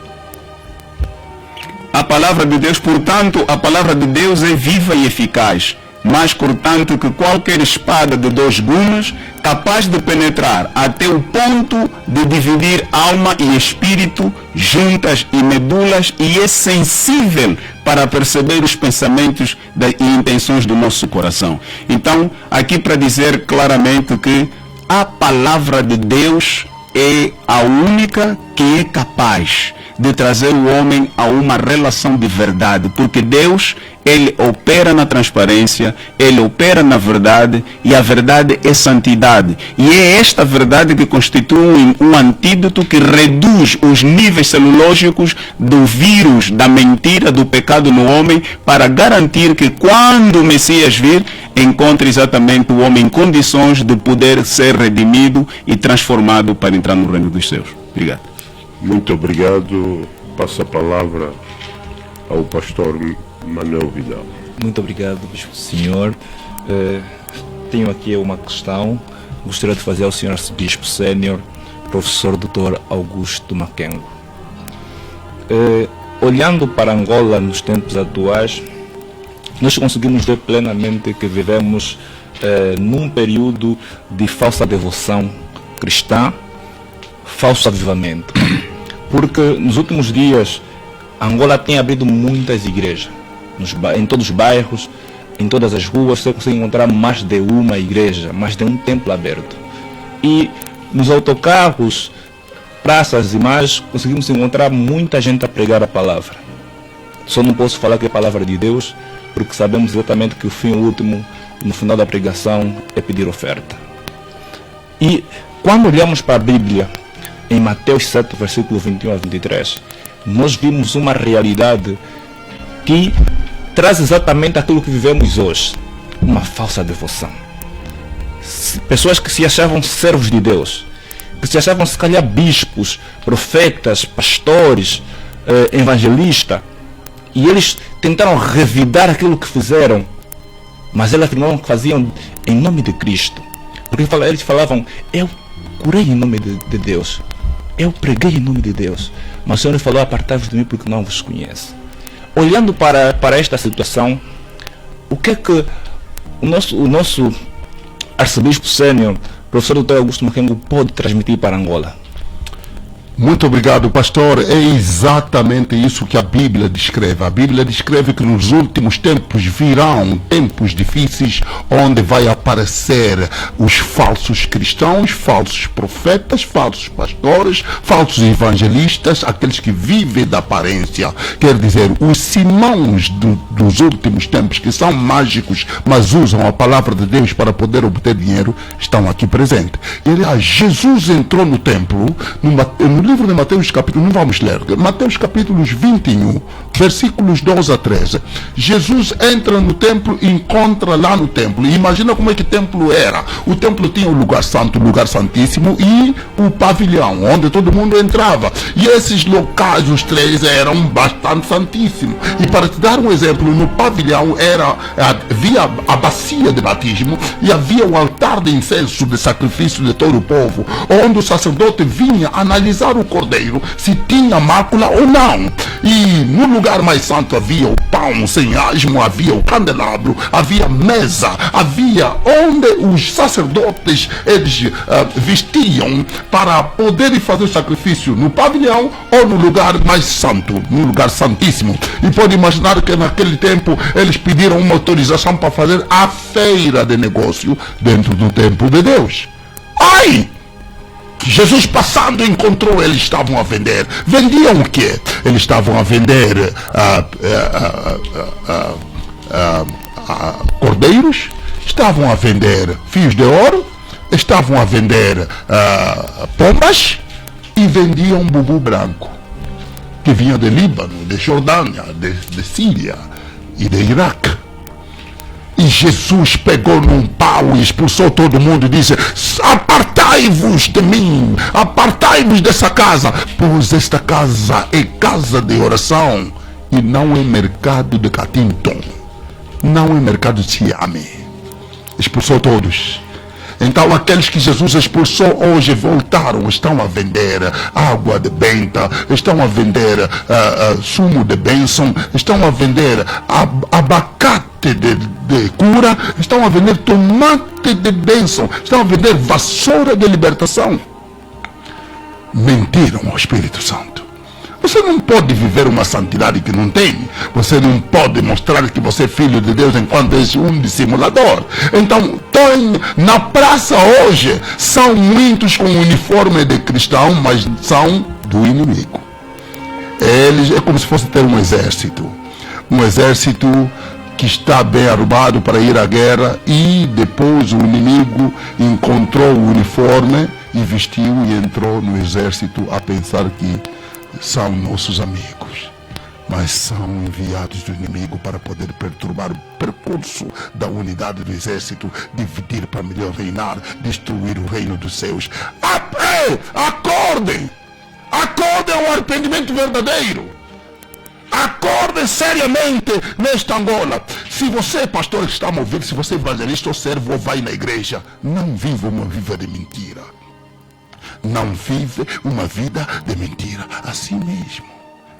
a palavra de Deus, portanto, a palavra de Deus é viva e eficaz, mais cortante que qualquer espada de 2 gumes, capaz de penetrar até o ponto de dividir alma e espírito, juntas e medulas, e é sensível para perceber os pensamentos e intenções do nosso coração. Então, aqui para dizer claramente que a palavra de Deus é a única que é capaz de trazer o homem a uma relação de verdade, porque Deus, ele opera na transparência, ele opera na verdade, e a verdade é santidade. E é esta verdade que constitui um antídoto que reduz os níveis celulógicos do vírus, da mentira, do pecado no homem, para garantir que quando o Messias vir, encontre exatamente o homem em condições de poder ser redimido e transformado para entrar no reino dos céus. Obrigado. Muito obrigado. Passo a palavra ao pastor Manuel Vidal. Muito obrigado, Bispo Senhor. Tenho aqui uma questão. Gostaria de fazer ao Senhor Arcebispo Sênior, professor Dr. Augusto Makengo. Olhando para Angola nos tempos atuais, nós conseguimos ver plenamente que vivemos num período de falsa devoção cristã, falso avivamento. Porque nos últimos dias, Angola tem abrido muitas igrejas. Em todos os bairros, em todas as ruas, você consegue encontrar mais de uma igreja, mais de um templo aberto. E nos autocarros, praças e mais, conseguimos encontrar muita gente a pregar a palavra. Só não posso falar que é a palavra de Deus, porque sabemos exatamente que o fim último, no final da pregação, é pedir oferta. E quando olhamos para a Bíblia, em Mateus 7, versículo 21 a 23, nós vimos uma realidade que traz exatamente aquilo que vivemos hoje. Uma falsa devoção. Pessoas que se achavam servos de Deus, que se achavam se calhar bispos, profetas, pastores, evangelistas, e eles tentaram revidar aquilo que fizeram, mas eles afirmavam que faziam em nome de Cristo. Porque eles falavam, eu curei em nome de Deus, eu preguei em nome de Deus, mas o Senhor falou, apartai-vos de mim porque não vos conheço. Olhando para esta situação, o que é que o nosso arcebispo sênior, professor Dr. Augusto Makengo, pode transmitir para Angola? Muito obrigado, pastor. É exatamente isso que a Bíblia descreve. A Bíblia descreve que nos últimos tempos virão tempos difíceis, onde vai aparecer os falsos cristãos, falsos profetas, falsos pastores, falsos evangelistas, aqueles que vivem da aparência. Quer dizer, os Simões dos últimos tempos, que são mágicos, mas usam a palavra de Deus para poder obter dinheiro, estão aqui presentes. E, Jesus entrou no templo, no livro de Mateus capítulo, não vamos ler, Mateus capítulos 21, versículos 12 a 13. Jesus entra no templo e encontra lá no templo. E imagina como é que o templo era. O templo tinha o lugar santo, o lugar santíssimo e o pavilhão, onde todo mundo entrava. E esses locais, os três, eram bastante santíssimos. E para te dar um exemplo, no pavilhão havia a bacia de batismo e havia o altar de incenso de sacrifício de todo o povo, onde o sacerdote vinha analisar o cordeiro se tinha mácula ou não. E no lugar mais santo havia o pão sem asmo, havia o candelabro, havia mesa, havia onde os sacerdotes eles vestiam para poderem fazer o sacrifício no pavilhão ou no lugar mais santo, no lugar santíssimo. E pode imaginar que naquele tempo eles pediram uma autorização para fazer a feira de negócio dentro do templo de Deus. Ai! Jesus passando encontrou, eles estavam a vender. Vendiam o quê? Eles estavam a vender cordeiros, estavam a vender fios de ouro, estavam a vender pombas e vendiam bubu branco, que vinha de Líbano, de Jordânia, de Síria e de Iraque. E Jesus pegou num pau e expulsou todo mundo e disse: apartai-vos de mim, apartai-vos dessa casa, pois esta casa é casa de oração e não é mercado de Catinton, não é mercado de Siame. Expulsou todos. Então aqueles que Jesus expulsou hoje voltaram, estão a vender água de benta, estão a vender sumo de bênção, estão a vender abacate de cura, estão a vender tomate de bênção, estão a vender vassoura de libertação. Mentiram ao Espírito Santo. Você não pode viver uma santidade que não tem. Você não pode mostrar que você é filho de Deus enquanto és um dissimulador. Então, na praça hoje, são muitos com uniforme de cristão, mas são do inimigo. Eles é como se fosse ter um exército. Um exército que está bem armado para ir à guerra, e depois o inimigo encontrou o uniforme e vestiu e entrou no exército a pensar que são nossos amigos, mas são enviados do inimigo para poder perturbar o percurso da unidade do exército, dividir para melhor reinar, destruir o reino dos céus. Acordem! Acordem ao arrependimento verdadeiro! Acordem seriamente nesta Angola. Se você, pastor, que está a ouvir, se você é evangelista ou servo ou vai na igreja, não viva uma vida de mentira. Não vive uma vida de mentira a si mesmo.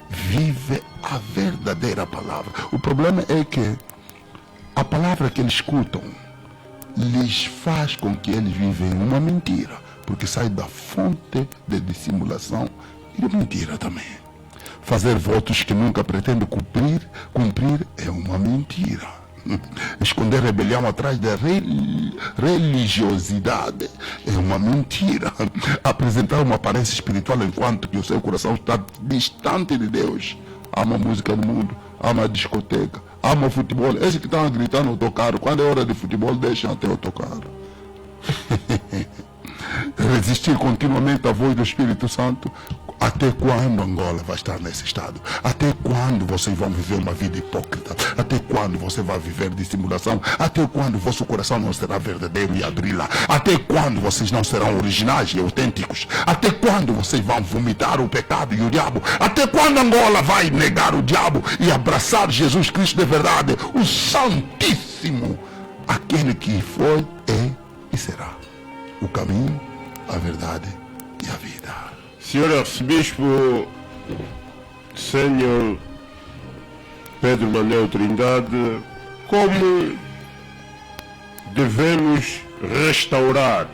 Vive a verdadeira palavra. O problema é que a palavra que eles escutam lhes faz com que eles vivem uma mentira, porque sai da fonte de dissimulação e de mentira também. Fazer votos que nunca pretende cumprir é uma mentira. Esconder rebelião atrás da religiosidade é uma mentira. Apresentar uma aparência espiritual enquanto que o seu coração está distante de Deus. Ama a música do mundo, ama a discoteca, ama o futebol. Esse que estão a gritar no autocarro, quando é hora de futebol, deixam até o autocarro. Resistir continuamente à voz do Espírito Santo. Até quando Angola vai estar nesse estado? Até quando vocês vão viver uma vida hipócrita? Até quando você vai viver dissimulação? Até quando vosso coração não será verdadeiro e abri-la? Até quando vocês não serão originais e autênticos? Até quando vocês vão vomitar o pecado e o diabo? Até quando Angola vai negar o diabo e abraçar Jesus Cristo de verdade, o Santíssimo, aquele que foi, é e será o caminho, a verdade e a vida? Senhor Arcebispo, Senhor Pedro Manuel Trindade, como devemos restaurar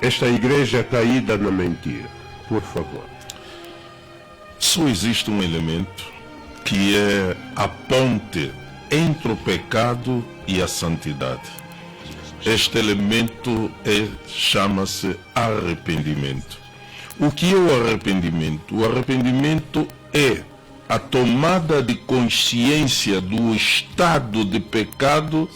esta igreja caída na mentira? Por favor. Só existe um elemento que é a ponte entre o pecado e a santidade. Este elemento chama-se arrependimento. O que é o arrependimento? O arrependimento é a tomada de consciência do estado de pecado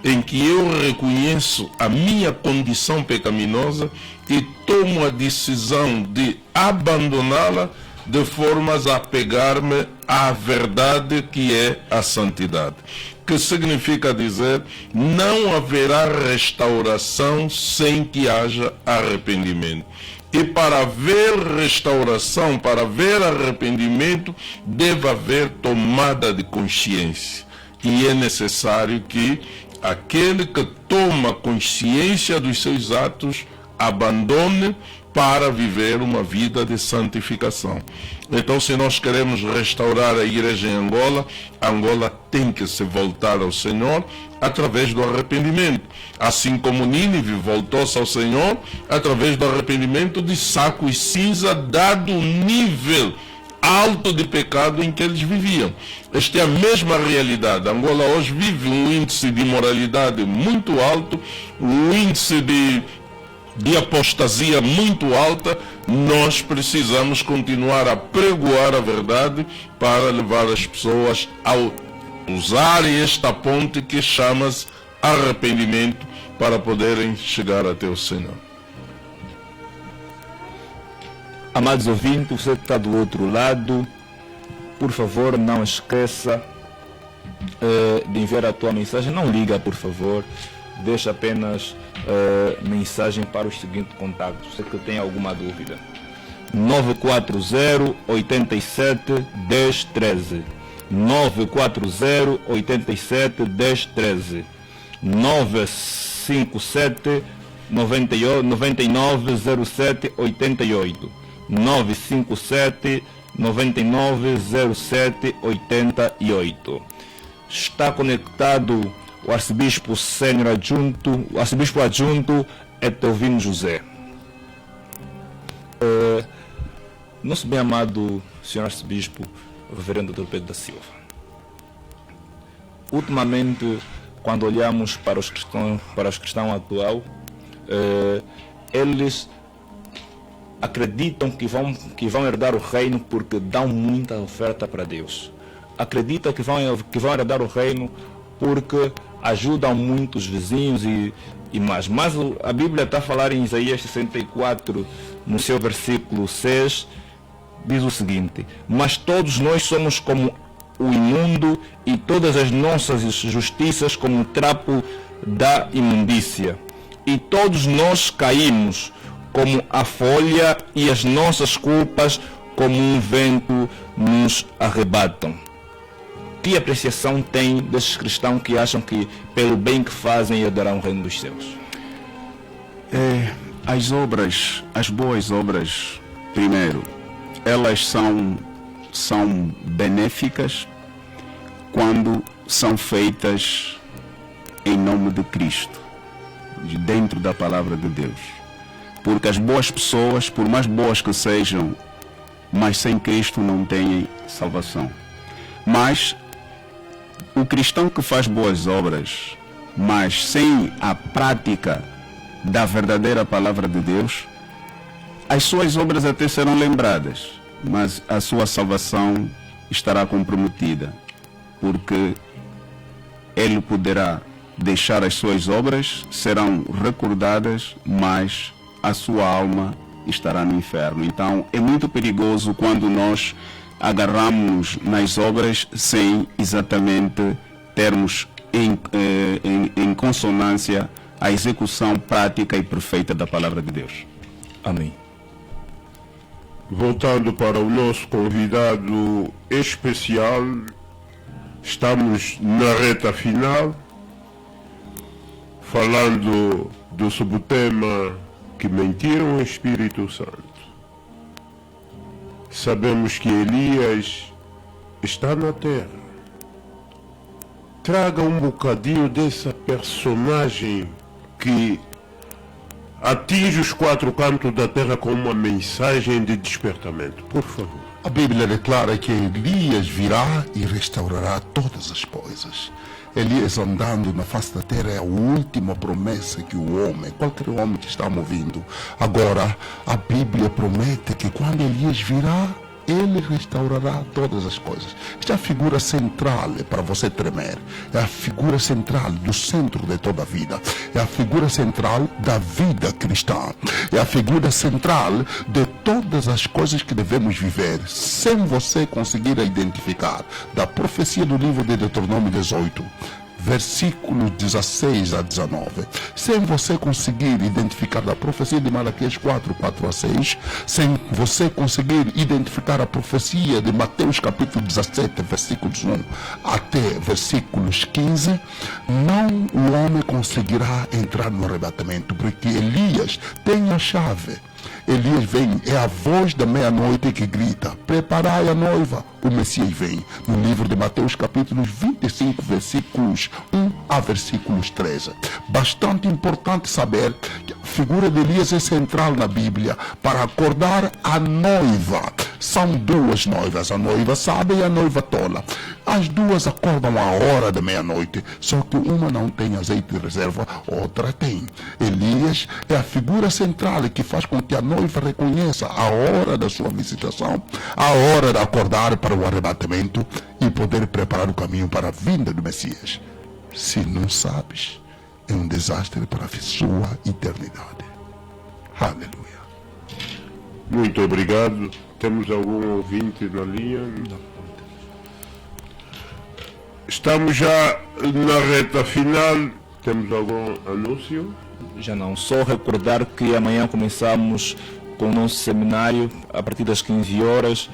em que eu reconheço a minha condição pecaminosa e tomo a decisão de abandoná-la, de formas a apegar-me à verdade que é a santidade. Que significa dizer, não haverá restauração sem que haja arrependimento. E para haver restauração, para haver arrependimento, deve haver tomada de consciência. E é necessário que aquele que toma consciência dos seus atos abandone para viver uma vida de santificação. Então, se nós queremos restaurar a igreja em Angola, Angola tem que se voltar ao Senhor através do arrependimento. Assim como Nínive voltou-se ao Senhor através do arrependimento de saco e cinza, dado o nível alto de pecado em que eles viviam. Esta é a mesma realidade. Angola hoje vive um índice de imoralidade muito alto, um índice de apostasia muito alta. Nós precisamos continuar a pregoar a verdade para levar as pessoas a usarem esta ponte que chama-se arrependimento para poderem chegar até o Senhor. Amados ouvintes, você que está do outro lado, por favor, não esqueça de enviar a tua mensagem. Não liga, por favor. Deixa apenas mensagem para os seguintes contatos. Você que tem alguma dúvida. 940 87 1013. 940 87 1013. 957 9907 88. 957 9907 88. Está conectado o arcebispo sênior adjunto, o arcebispo adjunto Etelvino José. Nosso bem amado senhor arcebispo, reverendo Dr. Pedro da Silva. Ultimamente, quando olhamos para os cristãos atual, eles acreditam que vão herdar o reino porque dão muita oferta para Deus. Acreditam que vão herdar o reino porque ajudam muito os vizinhos e mais. Mas a Bíblia está a falar em Isaías 64, no seu versículo 6, diz o seguinte: mas todos nós somos como o imundo e todas as nossas justiças como o trapo da imundícia. E todos nós caímos como a folha e as nossas culpas como um vento nos arrebatam. Que apreciação tem desses cristãos que acham que pelo bem que fazem herdarão o reino dos céus? As boas obras, primeiro, elas são benéficas quando são feitas em nome de Cristo, dentro da palavra de Deus. Porque as boas pessoas, por mais boas que sejam, mas sem Cristo não têm salvação. Mas o cristão que faz boas obras, mas sem a prática da verdadeira palavra de Deus, as suas obras até serão lembradas, mas a sua salvação estará comprometida, porque ele poderá deixar as suas obras, serão recordadas, mas a sua alma estará no inferno. Então é muito perigoso quando nós agarramos nas obras sem exatamente termos em consonância a execução prática e perfeita da palavra de Deus. Amém. Voltando para o nosso convidado especial, estamos na reta final, falando do subtema que mentiram o Espírito Santo. Sabemos que Elias está na terra. Traga um bocadinho dessa personagem que atinge os quatro cantos da terra com uma mensagem de despertamento, por favor. A Bíblia declara que Elias virá e restaurará todas as coisas. Elias andando na face da terra é a última promessa que o homem, qualquer homem que está ouvindo. Agora, a Bíblia promete que quando Elias virá, Ele restaurará todas as coisas. Esta é a figura central para você tremer. É a figura central do centro de toda a vida. É a figura central da vida cristã. É a figura central de todas as coisas que devemos viver, sem você conseguir identificar. Da profecia do livro de Deuteronômio 18. Versículos 16 a 19. Sem você conseguir identificar da profecia de Malaquias 4 a 6, sem você conseguir identificar a profecia de Mateus capítulo 17, versículos 1 até versículos 15, não o homem conseguirá entrar no arrebatamento, porque Elias tem a chave. Elias vem, é a voz da meia-noite que grita: preparai a noiva, o Messias vem. No livro de Mateus capítulo 25, versículos 1 a versículos 13. Bastante importante saber que a figura de Elias é central na Bíblia para acordar a noiva. São duas noivas, a noiva sábia e a noiva tola. As duas acordam à hora da meia-noite, só que uma não tem azeite de reserva, outra tem. Elias é a figura central que faz com que a noiva reconheça a hora da sua visitação, a hora de acordar para o arrebatamento e poder preparar o caminho para a vinda do Messias. Se não sabes, é um desastre para a sua eternidade. Aleluia. Muito obrigado. Temos algum ouvinte na linha? Estamos já na reta final. Temos algum anúncio? Já não, só recordar que amanhã começamos com o nosso seminário a partir das 15 horas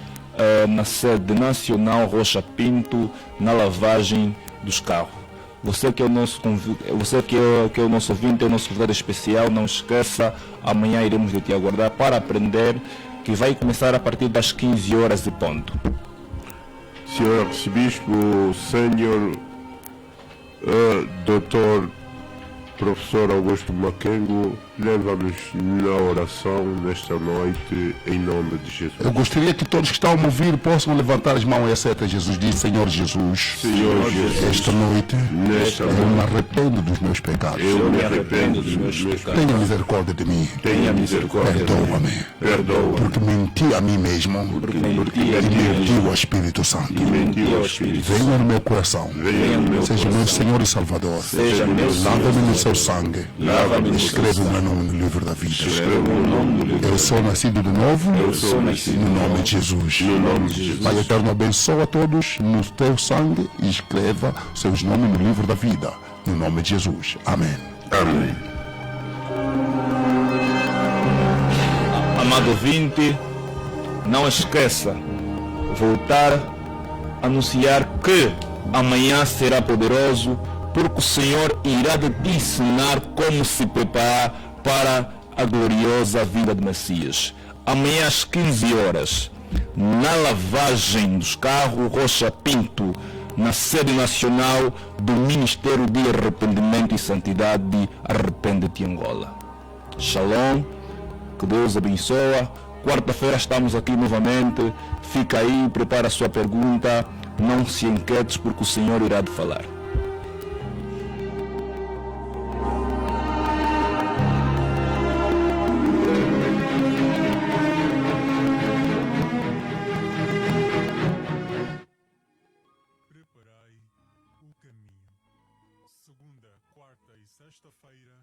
na sede nacional Rocha Pinto, na lavagem dos carros. Você que é o nosso você que é o nosso ouvinte, é o nosso convidado especial, não esqueça, amanhã iremos te aguardar para aprender, que vai começar a partir das 15 horas de ponto. Senhor Arcebispo, Senhor Dr. Professor Augusto Maquengo, leva-nos na oração nesta noite, em nome de Jesus. Eu gostaria que todos que estão a me ouvir possam levantar as mãos e aceitar Jesus. Diz: Senhor Jesus, Senhor Jesus, esta noite nesta eu me arrependo dos meus pecados. eu me arrependo dos meus pecados. Tenha misericórdia de mim. Tenha misericórdia de mim. Perdoa-me. Perdoa. Porque menti a mim mesmo Porque e menti menti ao Espírito Santo. ao Espírito. Venha no meu coração. Venha no meu Seja meu Senhor e Salvador. Seja meu Lava-me no seu sangue. Lava-me no Escreve o meu nome no livro da vida. Escreva o nome do livro. Eu sou nascido de novo. Eu sou nascido no nome de Jesus. No nome de Jesus. Pai eterno, abençoa a todos no teu sangue e escreva seus nomes no livro da vida. No nome de Jesus. Amém. Amém. Amado ouvinte, não esqueça voltar a anunciar que amanhã será poderoso, porque o Senhor irá te ensinar como se preparar para a gloriosa vinda de Messias. Amanhã às 15 horas, na lavagem dos carros Rocha Pinto, na sede nacional do Ministério de Arrependimento e Santidade, Arrepende-te Angola. Shalom, que Deus abençoa. Quarta-feira estamos aqui novamente. Fica aí, prepara a sua pergunta. Não se inquietes, porque o Senhor irá te falar. Preparai o caminho. Segunda, quarta e sexta-feira,